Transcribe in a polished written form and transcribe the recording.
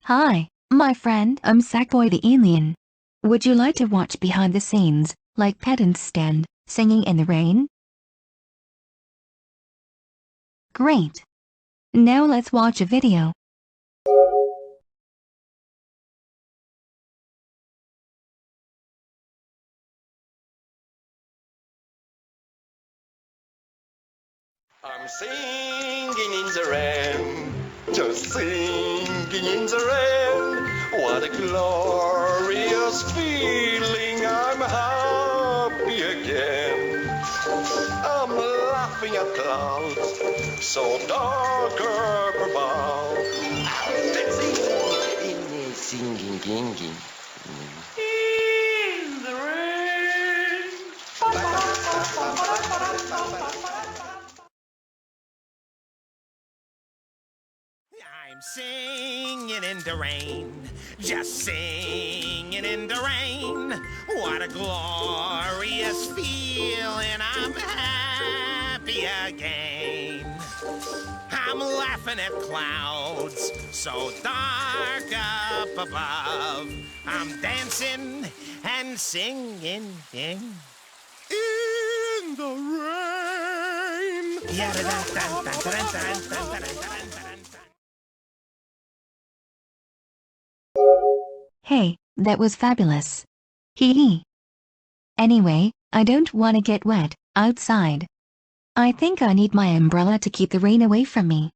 Hi, my friend, I'm Sackboy the alien. Would you like to watch behind the scenes, like pedants stand, singing in the rain? Great. Now let's watch a video. I'm singing in the rain, just singing in the rain. What a glorious feeling, I'm happy again. I'm laughing at clouds, so dark up above. I'm dancing in singing. In the rain. I'm singing in the rain, just singing in the rain. What a glorious feeling, I'm happy again. I'm laughing at clouds so dark up above. I'm dancing and singing in the rain. Hey, that was fabulous. Hee hee. Anyway, I don't want to get wet outside. I think I need my umbrella to keep the rain away from me.